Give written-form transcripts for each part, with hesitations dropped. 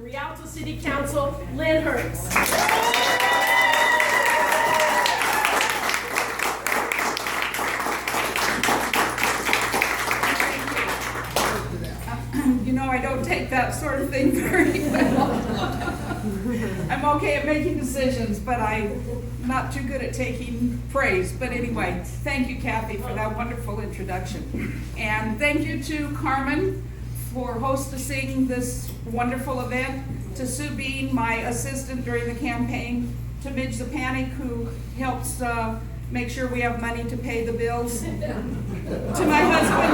Rialto City Council, Lynn Hirtz. You know, I don't take that sort of thing very well. I'm okay at making decisions, but I'm not too good at taking praise. But anyway, thank you, Kathy, for that wonderful introduction. And thank you to Carmen for hostessing this wonderful event, to Sue Bean, my assistant during the campaign, to Midge Zapanik, who helps make sure we have money to pay the bills, to my husband.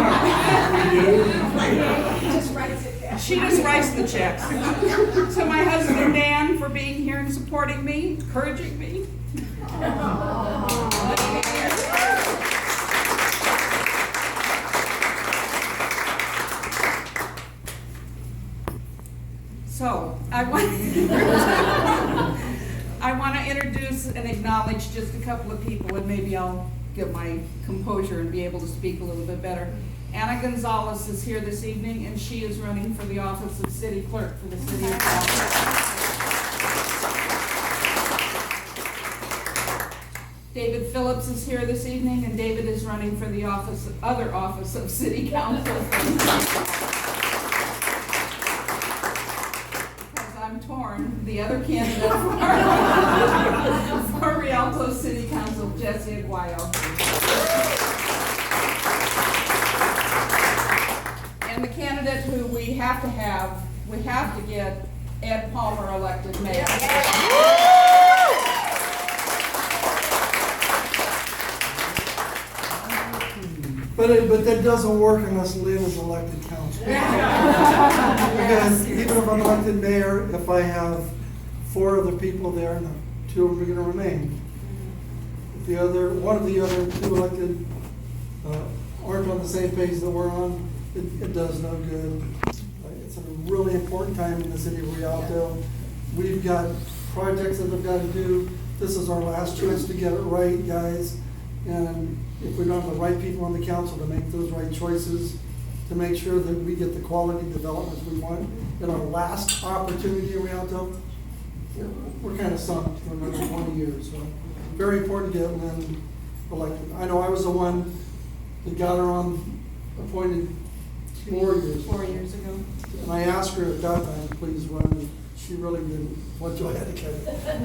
She just writes the checks. To my husband, Dan, for being here and supporting me, encouraging me. So, I want to introduce and acknowledge just a couple of people, and maybe I'll get my composure and be able to speak a little bit better. Anna Gonzalez is here this evening, and she is running for the office of City Clerk for the City of Rialto. David Phillips is here this evening, and David is running for the other office of City Council. Because I'm torn, the other candidate for Rialto City Council, Jesse Aguayo. And the candidate who we have to get Ed Palmer elected mayor. But that doesn't work unless Lynn is elected council. Because even if I'm elected mayor, if I have 4 other people there, and 2 of them are going to remain. If one of the other 2 elected aren't on the same page that we're on, it does no good. It's a really important time in the city of Rialto. We've got projects that we've got to do. This is our last chance to get it right, guys. And if we don't have the right people on the council to make those right choices, to make sure that we get the quality development we want in our last opportunity in Rialto, we're kind of sunk for another 20 years. So very important to get Lynn elected. I know I was the one that got her appointed 4 years. 4 years ago. And I asked her at that time, please run. She really didn't want to. I had to kind of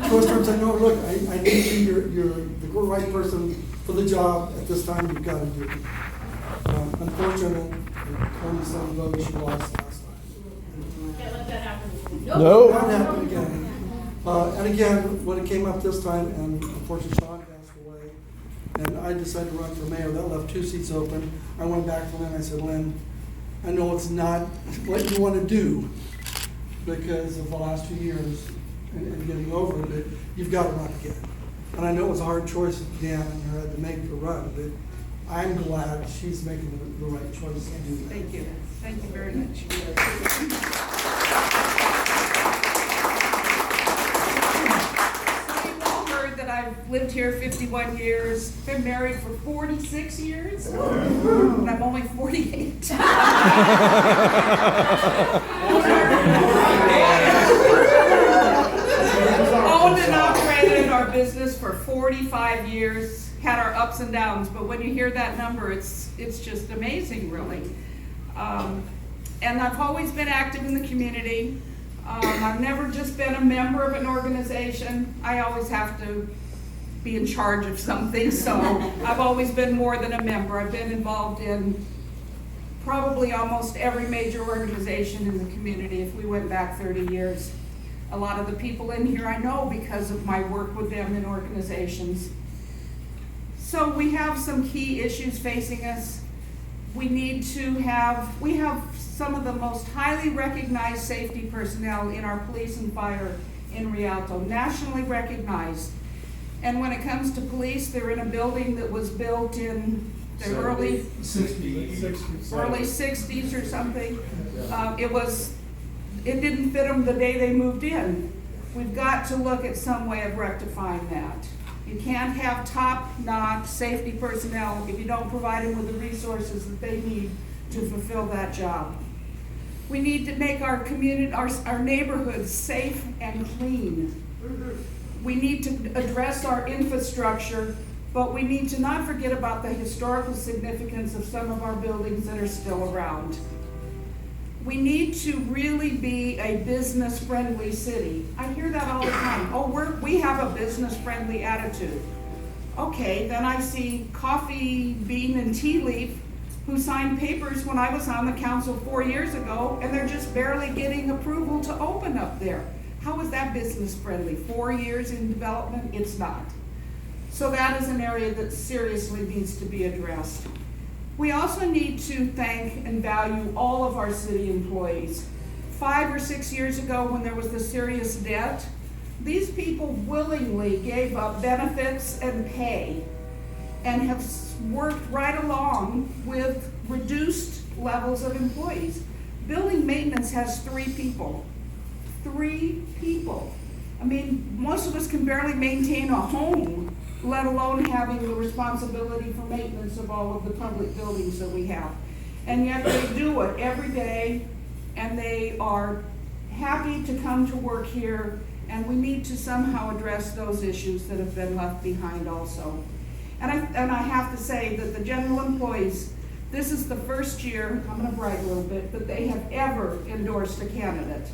twist her and say, no, look, I need you. You're the right person for the job at this time. You've got to do it. Unfortunately, 27 votes, she lost last time. Can't let that happen. No. That happened again. And again, when it came up this time, and unfortunately Sean passed away, and I decided to run for mayor, that left 2 seats open. I went back to Lynn, I said, Lynn, I know it's not what you want to do because of the last 2 years and getting over it, but you've got to run again. And I know it was a hard choice that Dan and her had to make to run, but I'm glad she's making the right choice to do that. Thank you. Thank you very much. I've lived here 51 years, been married for 46 years, and I'm only 48. Owned and operated our business for 45 years, had our ups and downs, but when you hear that number, it's just amazing, really. And I've always been active in the community. I've never just been a member of an organization. I always have to be in charge of something, so I've always been more than a member. I've been involved in probably almost every major organization in the community if we went back 30 years. A lot of the people in here I know because of my work with them in organizations. So we have some key issues facing us. We have some of the most highly recognized safety personnel in our police and fire in Rialto, nationally recognized. And when it comes to police, they're in a building that was built in the early 60s or something. It didn't fit them the day they moved in. We've got to look at some way of rectifying that. You can't have top-notch safety personnel if you don't provide them with the resources that they need to fulfill that job. We need to make our community, our neighborhoods safe and clean. We need to address our infrastructure, but we need to not forget about the historical significance of some of our buildings that are still around. We need to really be a business-friendly city. I hear that all the time. Oh, we have a business-friendly attitude. Okay, then I see Coffee Bean and Tea Leaf, who signed papers when I was on the council 4 years ago, and they're just barely getting approval to open up there. How is that business-friendly? 4 years in development? It's not. So that is an area that seriously needs to be addressed. We also need to thank and value all of our city employees. 5 or 6 years ago, when there was the serious debt, these people willingly gave up benefits and pay and have worked right along with reduced levels of employees. Building maintenance has 3 people. 3 people. I mean, most of us can barely maintain a home, let alone having the responsibility for maintenance of all of the public buildings that we have. And yet they do it every day, and they are happy to come to work here, and we need to somehow address those issues that have been left behind also. And I have to say that the general employees, this is the first year, I'm gonna brag a little bit, that they have ever endorsed a candidate.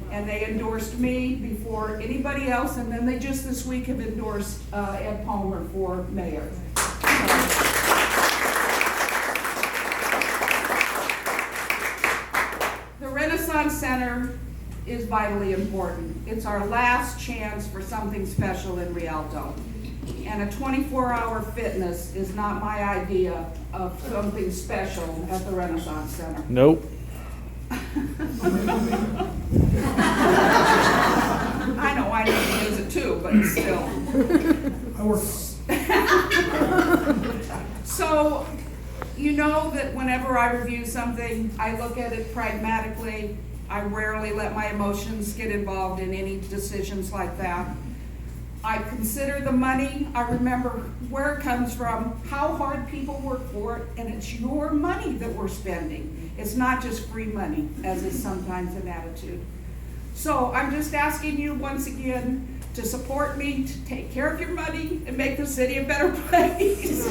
And they endorsed me before anybody else, and then they just this week have endorsed Ed Palmer for mayor. The Renaissance Center is vitally important. It's our last chance for something special in Rialto. And a 24-hour fitness is not my idea of something special at the Renaissance Center. Nope. I know, I didn't use it too, but still. I work. So, you know that whenever I review something, I look at it pragmatically. I rarely let my emotions get involved in any decisions like that. I consider the money, I remember where it comes from, how hard people work for it, and it's your money that we're spending. It's not just free money, as is sometimes an attitude. So I'm just asking you once again to support me, to take care of your money, and make the city a better place.